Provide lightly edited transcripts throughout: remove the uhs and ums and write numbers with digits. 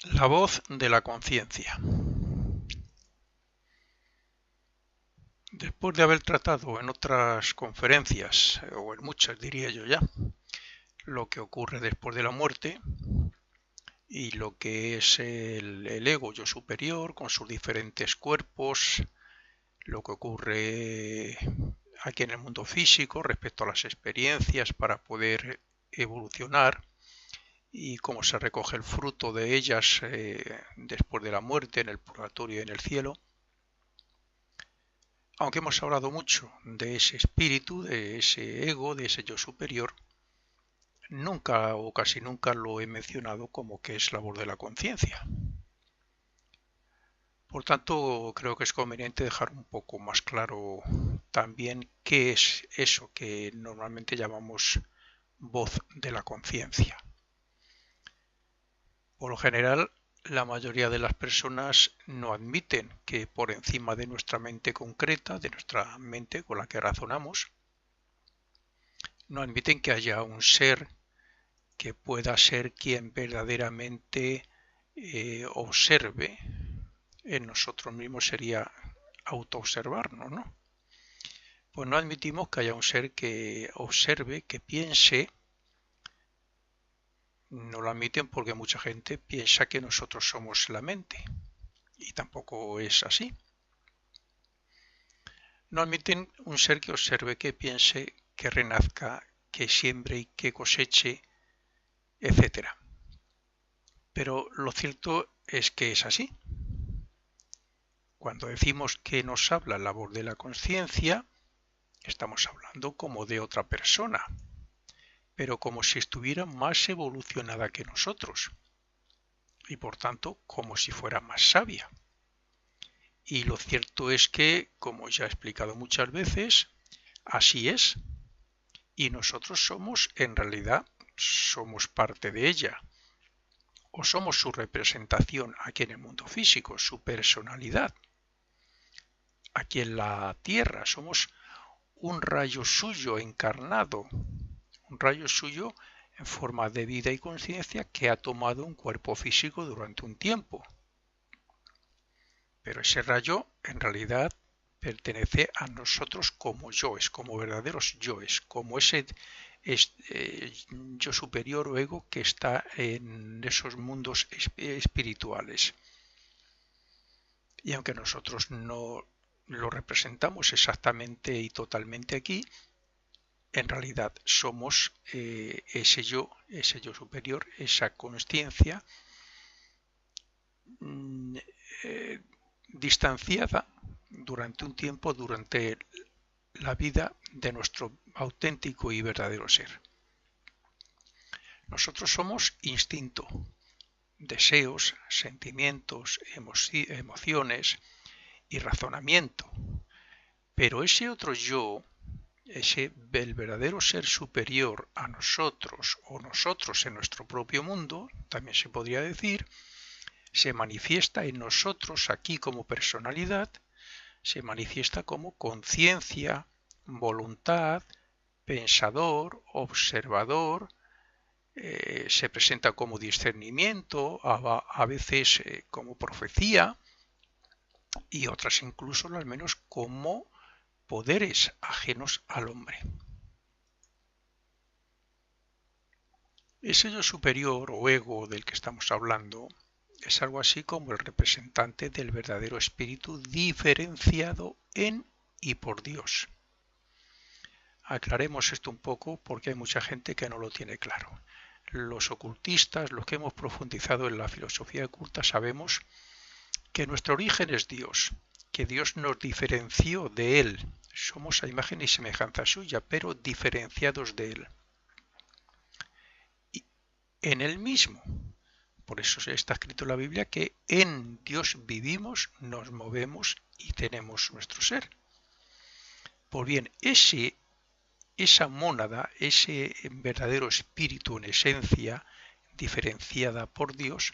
La voz de la conciencia. Después de haber tratado en otras conferencias, o en muchas diría yo ya, lo que ocurre después de la muerte y lo que es el ego yo superior con sus diferentes cuerpos, lo que ocurre aquí en el mundo físico respecto a las experiencias para poder evolucionar y cómo se recoge el fruto de ellas después de la muerte en el purgatorio y en el cielo. Aunque hemos hablado mucho de ese espíritu, de ese ego, de ese yo superior, nunca o casi nunca lo he mencionado como que es labor de la conciencia. Por tanto, creo que es conveniente dejar un poco más claro también qué es eso que normalmente llamamos voz de la conciencia. Por lo general, la mayoría de las personas no admiten que por encima de nuestra mente concreta, de nuestra mente con la que razonamos, no admiten que haya un ser que pueda ser quien verdaderamente observe en nosotros mismos, sería autoobservarnos, ¿no? Pues no admitimos que haya un ser que observe, que piense. No lo admiten porque mucha gente piensa que nosotros somos la mente y tampoco es así. No admiten un ser que observe, que piense, que renazca, que siembre y que coseche, etcétera. Pero lo cierto es que es así. Cuando decimos que nos habla la voz de la conciencia, estamos hablando como de otra persona, pero como si estuviera más evolucionada que nosotros y por tanto como si fuera más sabia. Y lo cierto es que, como ya he explicado muchas veces, así es. Y nosotros somos, en realidad, somos parte de ella. O somos su representación aquí en el mundo físico, su personalidad. Aquí en la Tierra somos un rayo suyo encarnado, un rayo suyo en forma de vida y conciencia que ha tomado un cuerpo físico durante un tiempo. Pero ese rayo en realidad pertenece a nosotros como yoes, como verdaderos yoes, como ese yo superior o ego que está en esos mundos espirituales. Y aunque nosotros no lo representamos exactamente y totalmente aquí, en realidad somos ese yo superior, esa consciencia distanciada durante un tiempo, durante la vida de nuestro auténtico y verdadero ser. Nosotros somos instinto, deseos, sentimientos, emociones y razonamiento. Pero ese otro yo, el verdadero ser superior a nosotros o nosotros en nuestro propio mundo, también se podría decir, se manifiesta en nosotros aquí como personalidad, se manifiesta como conciencia, voluntad, pensador, observador, se presenta como discernimiento, a veces como profecía y otras incluso al menos como poderes ajenos al hombre. Ese yo superior o ego del que estamos hablando es algo así como el representante del verdadero espíritu diferenciado en y por Dios. Aclaremos esto un poco porque hay mucha gente que no lo tiene claro. Los ocultistas, los que hemos profundizado en la filosofía oculta, sabemos que nuestro origen es Dios, que Dios nos diferenció de Él. Somos a imagen y semejanza suya, pero diferenciados de Él. Y en Él mismo. Por eso está escrito en la Biblia que en Dios vivimos, nos movemos y tenemos nuestro ser. Pues bien, esa mónada, ese verdadero espíritu en esencia diferenciada por Dios,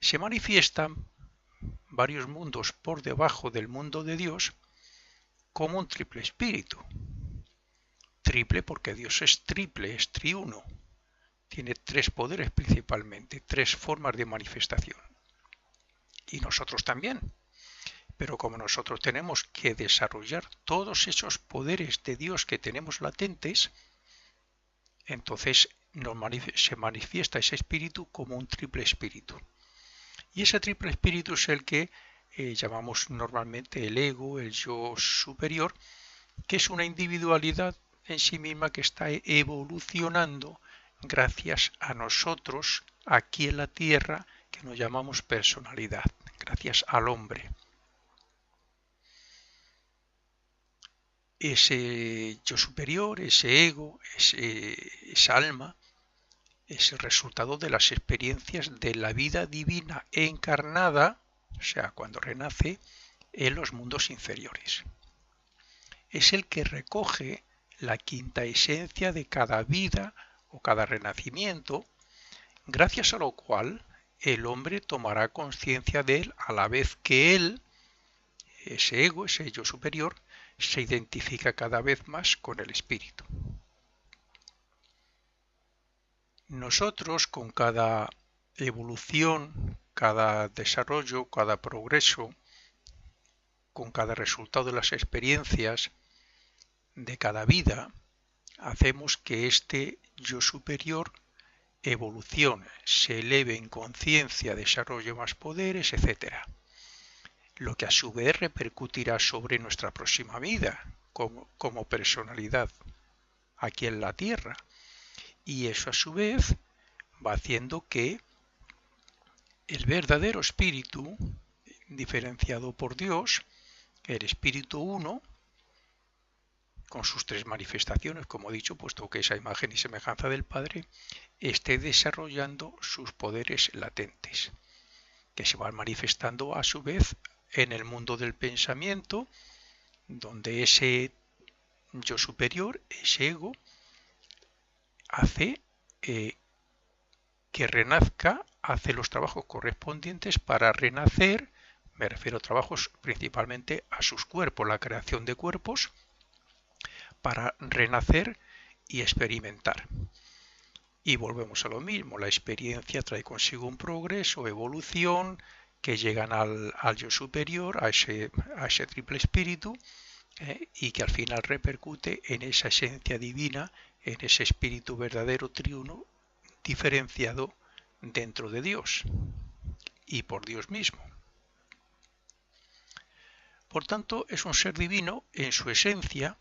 se manifiestan varios mundos por debajo del mundo de Dios como un triple espíritu. Triple porque Dios es triple, es triuno. tiene tres poderes principalmente, tres formas de manifestación. Y nosotros también. Pero como nosotros tenemos que desarrollar todos esos poderes de Dios que tenemos latentes, entonces se manifiesta ese espíritu como un triple espíritu. Y ese triple espíritu es el que llamamos normalmente el ego, el yo superior, que es una individualidad en sí misma que está evolucionando gracias a nosotros aquí en la Tierra, que nos llamamos personalidad, gracias al hombre. Ese yo superior, ese ego, esa alma, es el resultado de las experiencias de la vida divina encarnada, o sea, cuando renace, en los mundos inferiores. Es el que recoge la quinta esencia de cada vida o cada renacimiento, gracias a lo cual el hombre tomará conciencia de él a la vez que él, ese ego, ese yo superior, se identifica cada vez más con el espíritu. Nosotros, con cada evolución, cada desarrollo, cada progreso, con cada resultado de las experiencias de cada vida, hacemos que este yo superior evolucione, se eleve en conciencia, desarrolle más poderes, etc. Lo que a su vez repercutirá sobre nuestra próxima vida como personalidad aquí en la Tierra. Y eso a su vez va haciendo que el verdadero espíritu, diferenciado por Dios, el espíritu uno, con sus tres manifestaciones, como he dicho, puesto que esa imagen y semejanza del Padre, esté desarrollando sus poderes latentes, que se van manifestando a su vez en el mundo del pensamiento, donde ese yo superior, ese ego, hace que renazca, hace los trabajos correspondientes para renacer, me refiero a trabajos principalmente a sus cuerpos, la creación de cuerpos, para renacer y experimentar. Y volvemos a lo mismo, la experiencia trae consigo un progreso, evolución, que llegan al yo superior, a ese triple espíritu, y que al final repercute en esa esencia divina, en ese espíritu verdadero triuno, diferenciado dentro de Dios y por Dios mismo. Por tanto, es un ser divino en su esencia,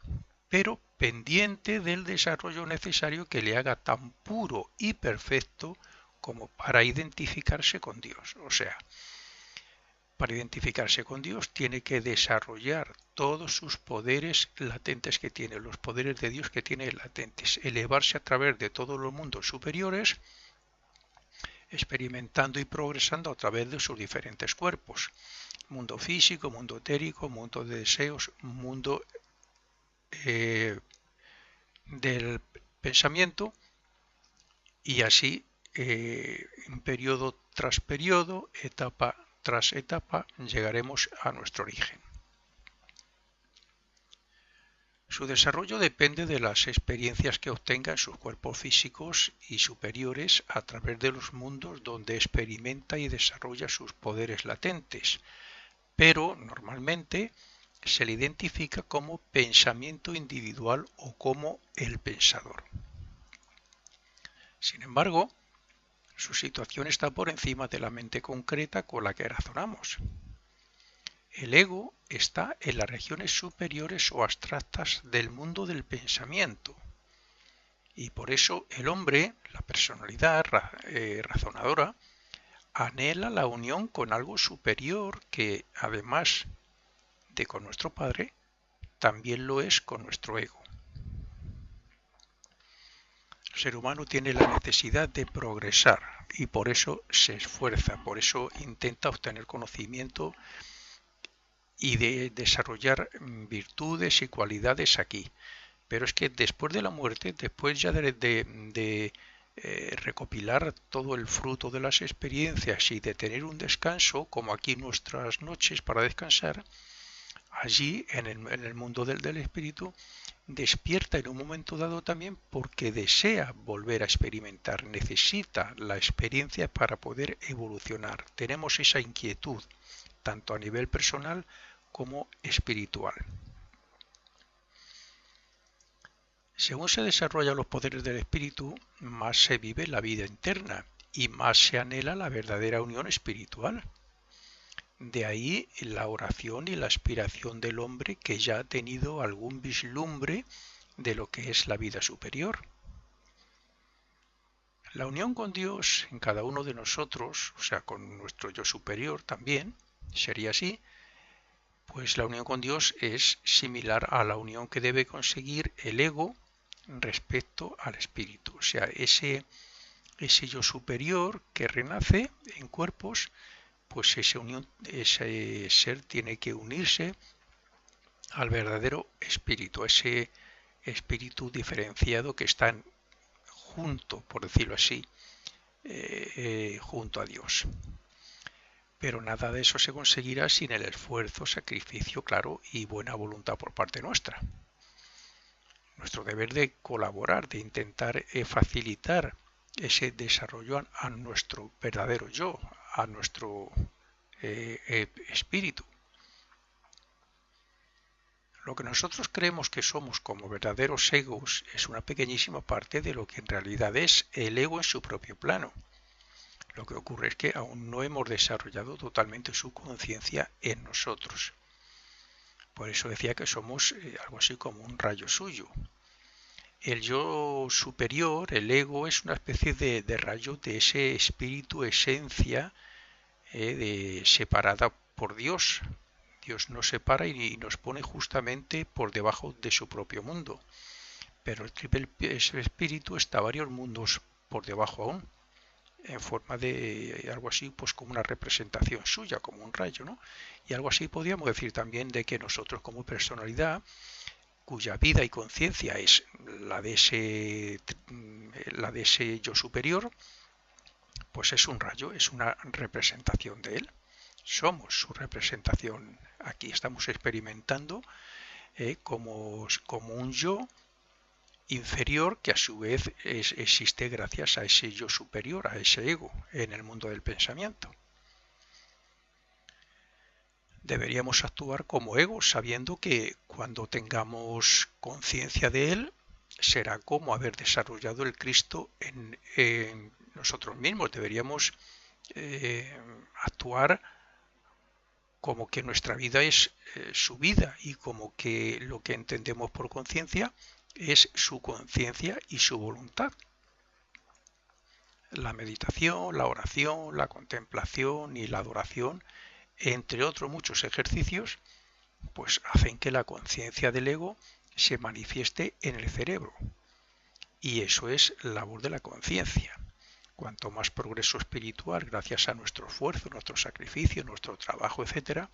pero pendiente del desarrollo necesario que le haga tan puro y perfecto como para identificarse con Dios. O sea, para identificarse con Dios tiene que desarrollar todos sus poderes latentes que tiene, los poderes de Dios que tiene latentes, elevarse a través de todos los mundos superiores, experimentando y progresando a través de sus diferentes cuerpos. Mundo físico, mundo etérico, mundo de deseos, mundo del pensamiento, y así periodo tras periodo, etapa tras etapa, llegaremos a nuestro origen. Su desarrollo depende de las experiencias que obtenga en sus cuerpos físicos y superiores a través de los mundos donde experimenta y desarrolla sus poderes latentes, pero normalmente se le identifica como pensamiento individual o como el pensador. Sin embargo, su situación está por encima de la mente concreta con la que razonamos. El ego está en las regiones superiores o abstractas del mundo del pensamiento, y por eso el hombre, la personalidad razonadora, anhela la unión con algo superior que, además de con nuestro Padre, también lo es con nuestro ego. El ser humano tiene la necesidad de progresar y por eso se esfuerza, por eso intenta obtener conocimiento y de desarrollar virtudes y cualidades aquí. Pero es que después de la muerte, después ya de recopilar todo el fruto de las experiencias y de tener un descanso, como aquí nuestras noches para descansar, allí en el mundo del espíritu, despierta en un momento dado también porque desea volver a experimentar, necesita la experiencia para poder evolucionar. Tenemos esa inquietud, tanto a nivel personal como espiritual. Según se desarrollan los poderes del espíritu, más se vive la vida interna y más se anhela la verdadera unión espiritual. De ahí la oración y la aspiración del hombre que ya ha tenido algún vislumbre de lo que es la vida superior. La unión con Dios en cada uno de nosotros, o sea, con nuestro yo superior también, sería así, pues la unión con Dios es similar a la unión que debe conseguir el ego respecto al espíritu. O sea, ese yo superior que renace en cuerpos, pues ese ser tiene que unirse al verdadero espíritu, ese espíritu diferenciado que está junto, por decirlo así, junto a Dios. Pero nada de eso se conseguirá sin el esfuerzo, sacrificio, claro, y buena voluntad por parte nuestra. Nuestro deber de colaborar, de intentar facilitar ese desarrollo a nuestro verdadero yo, a nuestro espíritu. Lo que nosotros creemos que somos como verdaderos egos es una pequeñísima parte de lo que en realidad es el ego en su propio plano. Lo que ocurre es que aún no hemos desarrollado totalmente su conciencia en nosotros. Por eso decía que somos algo así como un rayo suyo. El yo superior, el ego, es una especie de rayo de ese espíritu, esencia separada por Dios. Dios nos separa y nos pone justamente por debajo de su propio mundo. Pero ese espíritu está varios mundos por debajo aún, en forma de algo así, pues como una representación suya, como un rayo, ¿no? Y algo así podríamos decir también de que nosotros como personalidad, cuya vida y conciencia es la de ese yo superior, pues es un rayo, es una representación de él. Somos su representación. Aquí estamos experimentando como un yo inferior que a su vez existe gracias a ese yo superior, a ese ego en el mundo del pensamiento. Deberíamos actuar como ego sabiendo que cuando tengamos conciencia de él será como haber desarrollado el Cristo en nosotros mismos. Deberíamos actuar como que nuestra vida es su vida y como que lo que entendemos por conciencia es su conciencia y su voluntad. La meditación, la oración, la contemplación y la adoración, entre otros muchos ejercicios, pues hacen que la conciencia del ego se manifieste en el cerebro. Y eso es labor de la conciencia. Cuanto más progreso espiritual, gracias a nuestro esfuerzo, nuestro sacrificio, nuestro trabajo, etcétera,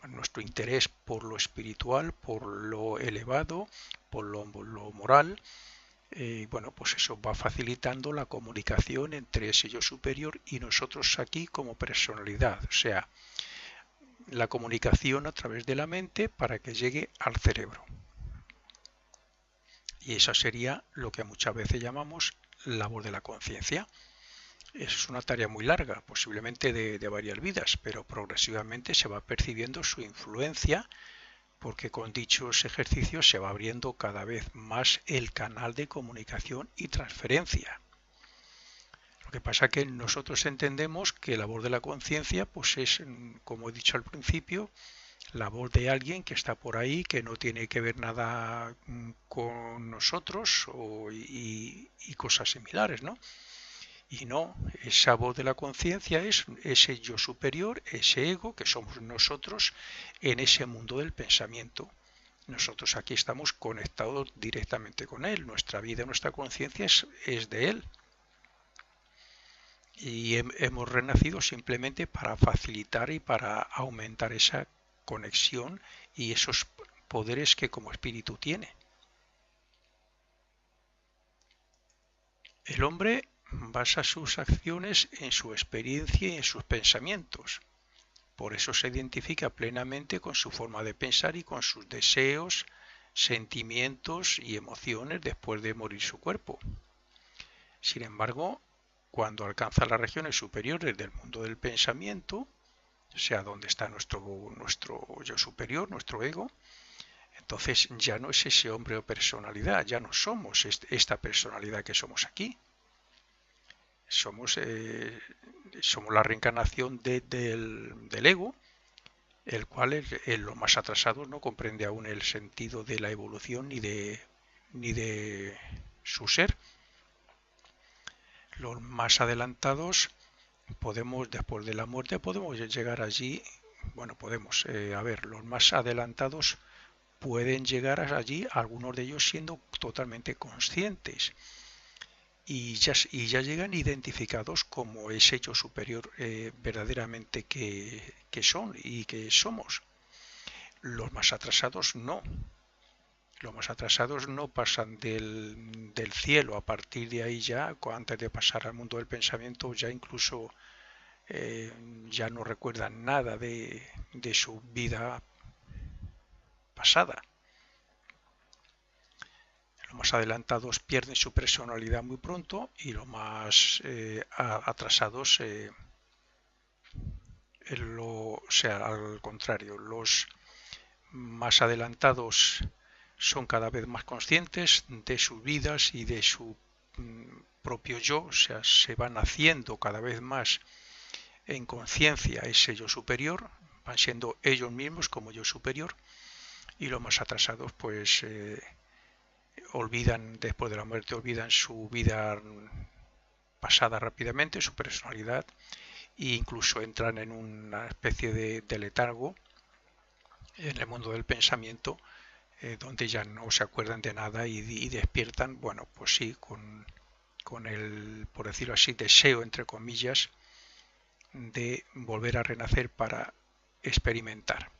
nuestro interés por lo espiritual, por lo elevado, por lo moral, bueno, pues eso va facilitando la comunicación entre ese yo superior y nosotros aquí como personalidad, o sea, la comunicación a través de la mente para que llegue al cerebro. Y eso sería lo que muchas veces llamamos labor de la conciencia. Es una tarea muy larga, posiblemente de varias vidas, pero progresivamente se va percibiendo su influencia porque con dichos ejercicios se va abriendo cada vez más el canal de comunicación y transferencia. Lo que pasa es que nosotros entendemos que labor de la conciencia pues es, como he dicho al principio, labor de alguien que está por ahí, que no tiene que ver nada con nosotros y cosas similares, ¿no? Y no, esa voz de la conciencia es ese yo superior, ese ego que somos nosotros en ese mundo del pensamiento. Nosotros aquí estamos conectados directamente con él, nuestra vida, nuestra conciencia es de él. Y hemos renacido simplemente para facilitar y para aumentar esa conexión y esos poderes que como espíritu tiene. El hombre basa sus acciones en su experiencia y en sus pensamientos. Por eso se identifica plenamente con su forma de pensar y con sus deseos, sentimientos y emociones después de morir su cuerpo. Sin embargo, cuando alcanza las regiones superiores del mundo del pensamiento, o sea, donde está nuestro yo superior, nuestro ego, entonces ya no es ese hombre o personalidad, ya no somos esta personalidad que somos aquí. Somos la reencarnación del ego, el cual en los más atrasados no comprende aún el sentido de la evolución ni de su ser. Los más adelantados podemos, después de la muerte, podemos llegar allí. Bueno, podemos, los más adelantados pueden llegar allí, algunos de ellos siendo totalmente conscientes, y ya llegan identificados como ese yo superior verdaderamente que son y que somos. Los más atrasados no. Los más atrasados no pasan del cielo. A partir de ahí ya, antes de pasar al mundo del pensamiento, ya incluso ya no recuerdan nada de su vida pasada. Los más adelantados pierden su personalidad muy pronto y los más atrasados, al contrario, los más adelantados son cada vez más conscientes de sus vidas y de su propio yo, o sea, se van haciendo cada vez más en conciencia ese yo superior, van siendo ellos mismos como yo superior, y los más atrasados pues olvidan, después de la muerte, olvidan su vida pasada rápidamente, su personalidad, e incluso entran en una especie de letargo en el mundo del pensamiento, donde ya no se acuerdan de nada y despiertan, bueno, pues sí, con el, por decirlo así, deseo, entre comillas, de volver a renacer para experimentar.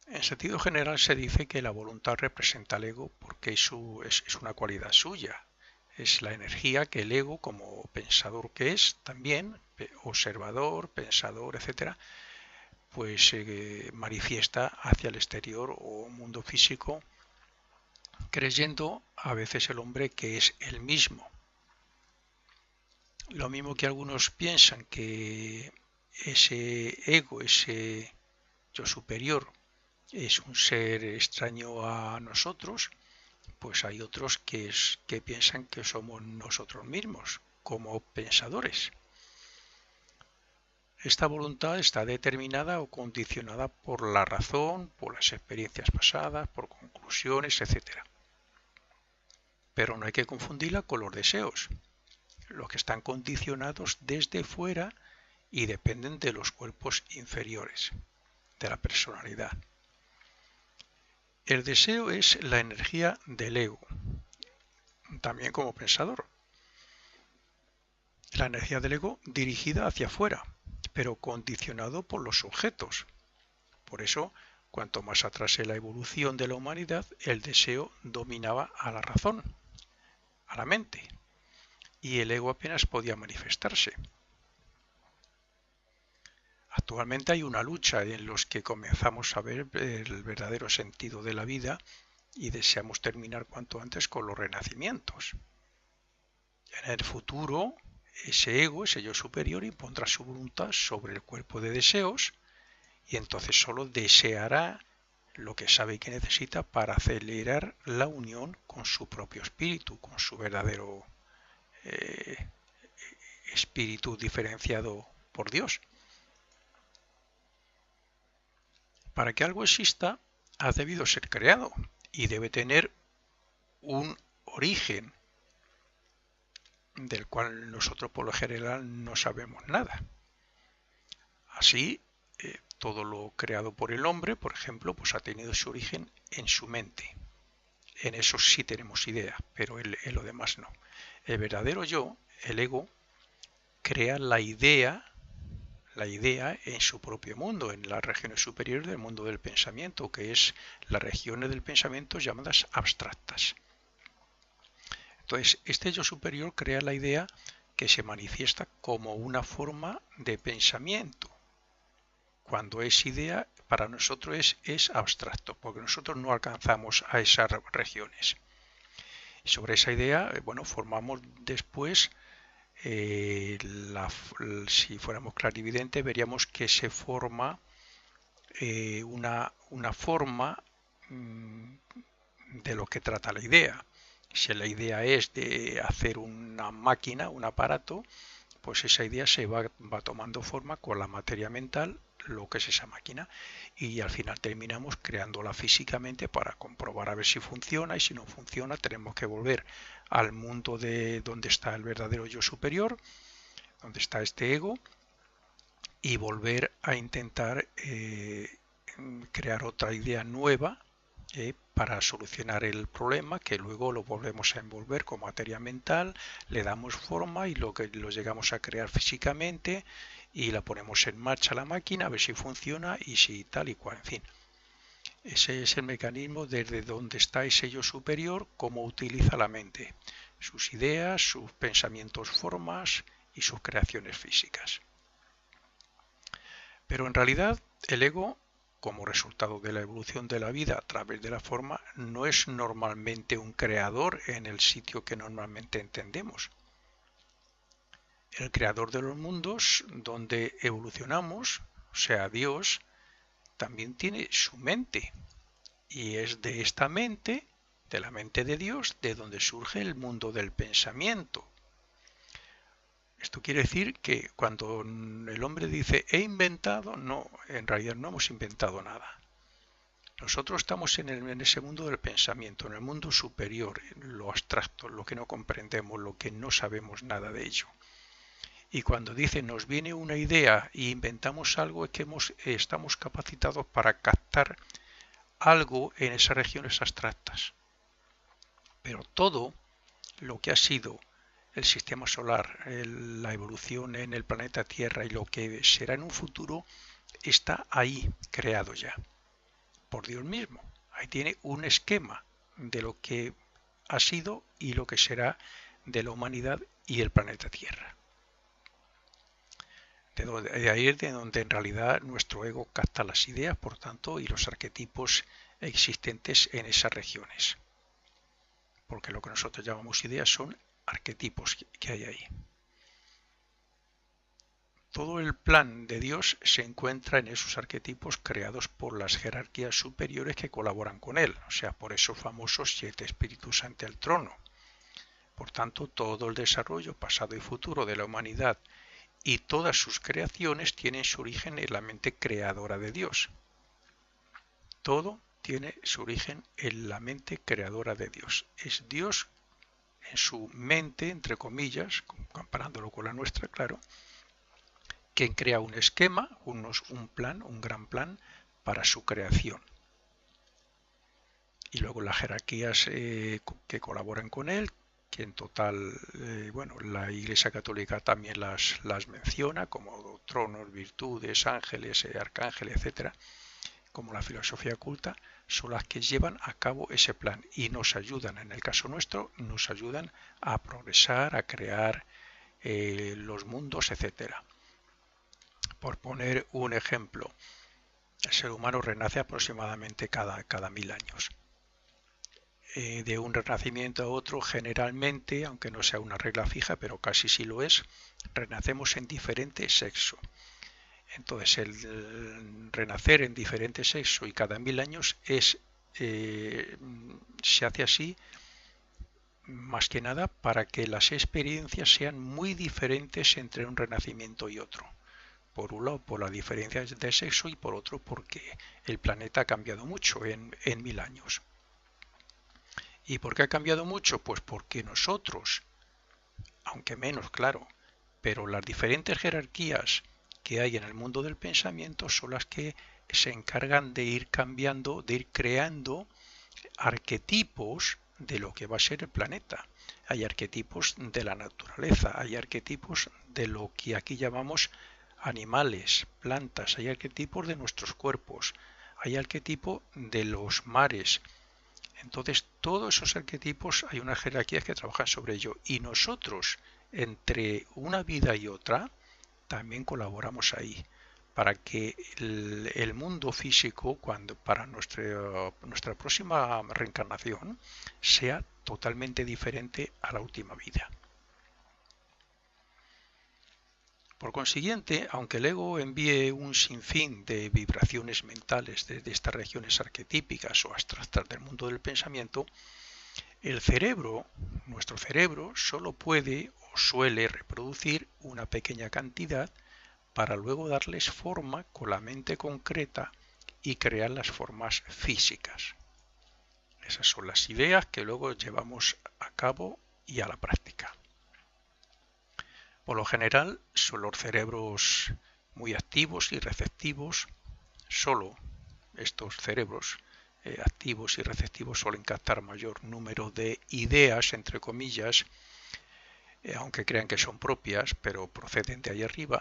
En sentido general se dice que la voluntad representa al ego porque es una cualidad suya. Es la energía que el ego, como pensador que es, también, observador, pensador, etcétera, pues manifiesta hacia el exterior o mundo físico, creyendo a veces el hombre que es el mismo. Lo mismo que algunos piensan que ese ego, ese yo superior, es un ser extraño a nosotros, pues hay otros que piensan que somos nosotros mismos, como pensadores. Esta voluntad está determinada o condicionada por la razón, por las experiencias pasadas, por conclusiones, etc. Pero no hay que confundirla con los deseos, los que están condicionados desde fuera y dependen de los cuerpos inferiores, de la personalidad. El deseo es la energía del ego, también como pensador. La energía del ego dirigida hacia afuera, pero condicionado por los objetos. Por eso, cuanto más atrase la evolución de la humanidad, el deseo dominaba a la razón, a la mente, y el ego apenas podía manifestarse. Actualmente hay una lucha en los que comenzamos a ver el verdadero sentido de la vida y deseamos terminar cuanto antes con los renacimientos. En el futuro, ese ego, ese yo superior, impondrá su voluntad sobre el cuerpo de deseos y entonces solo deseará lo que sabe que necesita para acelerar la unión con su propio espíritu, con su verdadero espíritu diferenciado por Dios. Para que algo exista, ha debido ser creado y debe tener un origen del cual nosotros por lo general no sabemos nada. Así, todo lo creado por el hombre, por ejemplo, pues ha tenido su origen en su mente. En eso sí tenemos idea, pero en lo demás no. El verdadero yo, el ego, crea la idea en su propio mundo, en las regiones superiores del mundo del pensamiento, que es las regiones del pensamiento llamadas abstractas. Entonces, este yo superior crea la idea que se manifiesta como una forma de pensamiento. Cuando es idea, para nosotros es abstracto, porque nosotros no alcanzamos a esas regiones. Y sobre esa idea, bueno, formamos después, si fuéramos clarividentes, veríamos que se forma una forma de lo que trata la idea. Si la idea es de hacer una máquina, un aparato, pues esa idea se va tomando forma con la materia mental, lo que es esa máquina, y al final terminamos creándola físicamente para comprobar a ver si funciona, y si no funciona tenemos que volver al mundo de donde está el verdadero yo superior, donde está este ego, y volver a intentar crear otra idea nueva para solucionar el problema, que luego lo volvemos a envolver con materia mental, le damos forma y lo llegamos a crear físicamente y la ponemos en marcha la máquina a ver si funciona y si tal y cual, en fin. Ese es el mecanismo desde donde está ese yo superior, cómo utiliza la mente, sus ideas, sus pensamientos, formas y sus creaciones físicas. Pero en realidad el ego, como resultado de la evolución de la vida a través de la forma, no es normalmente un creador en el sitio que normalmente entendemos. El creador de los mundos donde evolucionamos, o sea, Dios, también tiene su mente. Y es de esta mente, de la mente de Dios, de donde surge el mundo del pensamiento. Esto quiere decir que cuando el hombre dice he inventado, no, en realidad no hemos inventado nada. Nosotros estamos en ese mundo del pensamiento, en el mundo superior, en lo abstracto, lo que no comprendemos, lo que no sabemos nada de ello. Y cuando dice nos viene una idea e inventamos algo, es que estamos capacitados para captar algo en esas regiones abstractas. Pero todo lo que ha sido el sistema solar, la evolución en el planeta Tierra y lo que será en un futuro, está ahí creado ya, por Dios mismo. Ahí tiene un esquema de lo que ha sido y lo que será de la humanidad y el planeta Tierra. De ahí es de donde en realidad nuestro ego capta las ideas, por tanto, y los arquetipos existentes en esas regiones. Porque lo que nosotros llamamos ideas son arquetipos que hay ahí. Todo el plan de Dios se encuentra en esos arquetipos creados por las jerarquías superiores que colaboran con él, o sea, por esos famosos 7 espíritus ante el trono. Por tanto, todo el desarrollo pasado y futuro de la humanidad y todas sus creaciones tienen su origen en la mente creadora de Dios. Todo tiene su origen en la mente creadora de Dios. Es Dios en su mente, entre comillas, comparándolo con la nuestra, claro, quien crea un esquema, un plan, un gran plan para su creación. Y luego las jerarquías que colaboran con él, que en total, bueno, la Iglesia Católica también las menciona, como tronos, virtudes, ángeles, arcángeles, etcétera, como la filosofía oculta, son las que llevan a cabo ese plan y nos ayudan, en el caso nuestro, nos ayudan a progresar, a crear los mundos, etcétera. Por poner un ejemplo, el ser humano renace aproximadamente cada 1000 años. De un renacimiento a otro, generalmente, aunque no sea una regla fija, pero casi sí lo es, renacemos en diferente sexo. Entonces, el renacer en diferente sexo y cada 1000 años se hace así más que nada para que las experiencias sean muy diferentes entre un renacimiento y otro. Por un lado, por la diferencia de sexo y por otro, porque el planeta ha cambiado mucho en 1000 años. ¿Y por qué ha cambiado mucho? Pues porque nosotros, aunque menos, claro, pero las diferentes jerarquías que hay en el mundo del pensamiento son las que se encargan de ir cambiando, de ir creando arquetipos de lo que va a ser el planeta. Hay arquetipos de la naturaleza, hay arquetipos de lo que aquí llamamos animales, plantas, hay arquetipos de nuestros cuerpos, hay arquetipo de los mares. Entonces, todos esos arquetipos hay unas jerarquías que trabajan sobre ello y nosotros, entre una vida y otra, también colaboramos ahí. para que el mundo físico, para nuestra próxima reencarnación, sea totalmente diferente a la última vida. Por consiguiente, aunque el ego envíe un sinfín de vibraciones mentales desde estas regiones arquetípicas o abstractas del mundo del pensamiento, el cerebro, nuestro cerebro, solo puede o suele reproducir una pequeña cantidad para luego darles forma con la mente concreta y crear las formas físicas. Esas son las ideas que luego llevamos a cabo y a la práctica. Por lo general son los cerebros muy activos y receptivos. Solo estos cerebros activos y receptivos suelen captar mayor número de ideas, entre comillas, aunque crean que son propias, pero proceden de ahí arriba,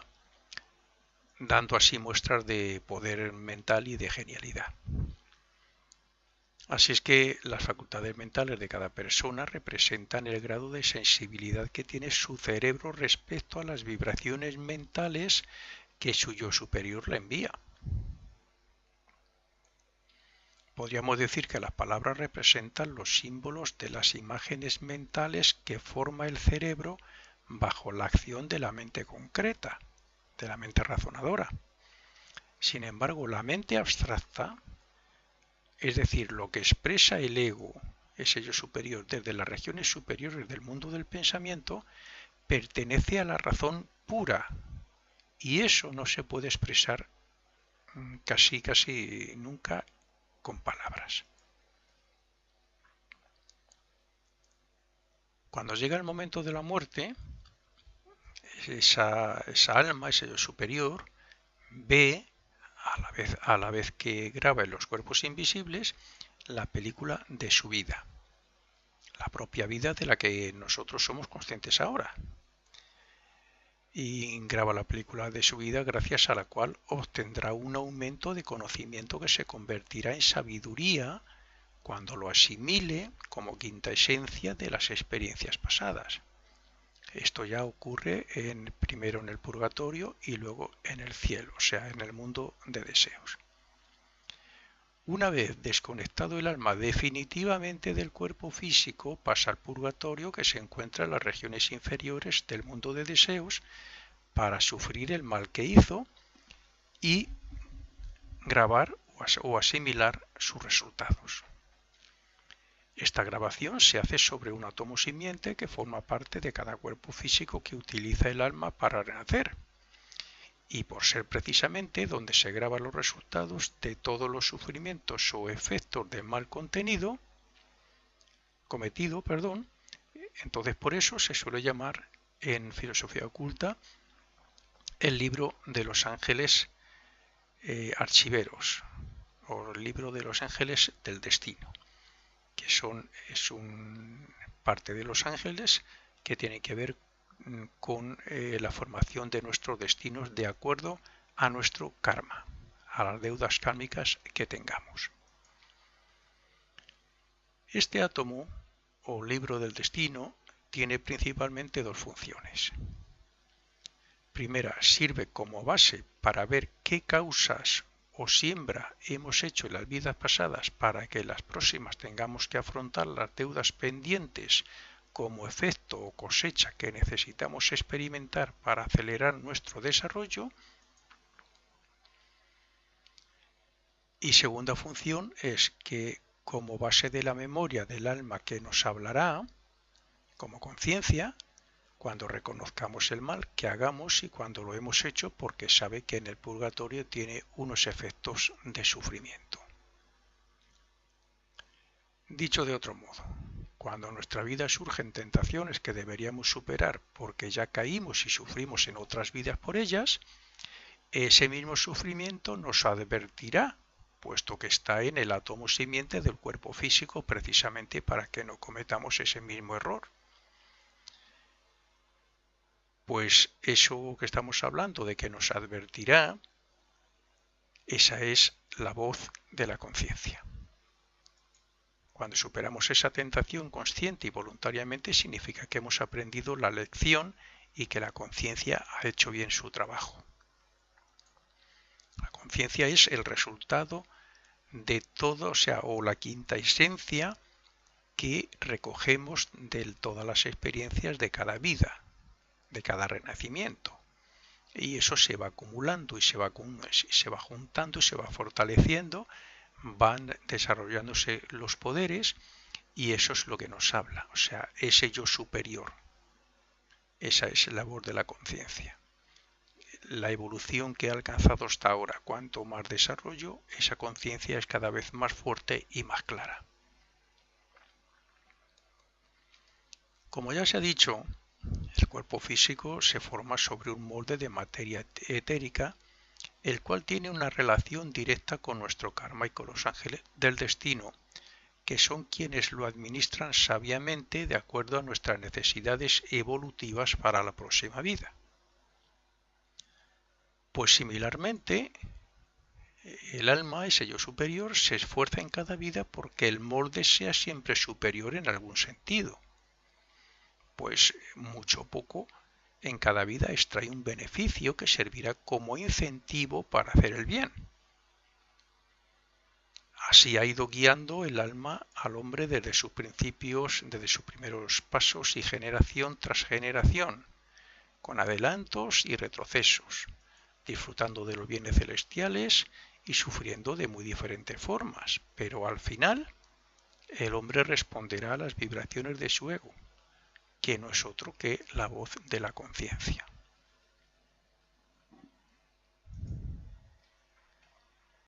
dando así muestras de poder mental y de genialidad. Así es que las facultades mentales de cada persona representan el grado de sensibilidad que tiene su cerebro respecto a las vibraciones mentales que su yo superior le envía. Podríamos decir que las palabras representan los símbolos de las imágenes mentales que forma el cerebro bajo la acción de la mente concreta, de la mente razonadora. Sin embargo, la mente abstracta, es decir, lo que expresa el ego, ese yo superior, desde las regiones superiores del mundo del pensamiento, pertenece a la razón pura, y eso no se puede expresar casi nunca con palabras. Cuando llega el momento de la muerte, esa alma, ese yo superior, ve, a la vez que graba en los cuerpos invisibles, la película de su vida, la propia vida de la que nosotros somos conscientes ahora. Y graba la película de su vida, gracias a la cual obtendrá un aumento de conocimiento que se convertirá en sabiduría cuando lo asimile como quinta esencia de las experiencias pasadas. Esto ya ocurre primero en el purgatorio y luego en el cielo, o sea, en el mundo de deseos. Una vez desconectado el alma definitivamente del cuerpo físico, pasa al purgatorio, que se encuentra en las regiones inferiores del mundo de deseos, para sufrir el mal que hizo y grabar o asimilar sus resultados. Esta grabación se hace sobre un átomo simiente que forma parte de cada cuerpo físico que utiliza el alma para renacer, y por ser precisamente donde se graban los resultados de todos los sufrimientos o efectos del mal cometido, entonces por eso se suele llamar en filosofía oculta el libro de los ángeles archiveros, o el libro de los ángeles del destino, que es un parte de los ángeles que tiene que ver con la formación de nuestros destinos de acuerdo a nuestro karma, a las deudas kármicas que tengamos. Este átomo o libro del destino tiene principalmente dos funciones. Primera, sirve como base para ver qué causas o siembra hemos hecho en las vidas pasadas para que en las próximas tengamos que afrontar las deudas pendientes como efecto o cosecha que necesitamos experimentar para acelerar nuestro desarrollo. Y segunda función es que, como base de la memoria del alma que nos hablará, como conciencia, cuando reconozcamos el mal que hagamos y cuando lo hemos hecho, porque sabe que en el purgatorio tiene unos efectos de sufrimiento. Dicho de otro modo, cuando en nuestra vida surgen tentaciones que deberíamos superar porque ya caímos y sufrimos en otras vidas por ellas, ese mismo sufrimiento nos advertirá, puesto que está en el átomo simiente del cuerpo físico, precisamente para que no cometamos ese mismo error. Pues eso que estamos hablando de que nos advertirá, esa es la voz de la conciencia. Cuando superamos esa tentación consciente y voluntariamente, significa que hemos aprendido la lección y que la conciencia ha hecho bien su trabajo. La conciencia es el resultado de todo, o la quinta esencia que recogemos de todas las experiencias de cada vida, de cada renacimiento. Y eso se va acumulando y se va juntando y se va fortaleciendo, van desarrollándose los poderes y eso es lo que nos habla, o sea, ese yo superior. Esa es la labor de la conciencia. La evolución que ha alcanzado hasta ahora, cuanto más desarrollo, esa conciencia es cada vez más fuerte y más clara. Como ya se ha dicho, el cuerpo físico se forma sobre un molde de materia etérica, el cual tiene una relación directa con nuestro karma y con los ángeles del destino, que son quienes lo administran sabiamente de acuerdo a nuestras necesidades evolutivas para la próxima vida. Pues similarmente, el alma, ese yo superior, se esfuerza en cada vida porque el molde sea siempre superior en algún sentido. Pues mucho o poco, en cada vida extrae un beneficio que servirá como incentivo para hacer el bien. Así ha ido guiando el alma al hombre desde sus principios, desde sus primeros pasos y generación tras generación, con adelantos y retrocesos, disfrutando de los bienes celestiales y sufriendo de muy diferentes formas, pero al final el hombre responderá a las vibraciones de su ego, que no es otro que la voz de la conciencia.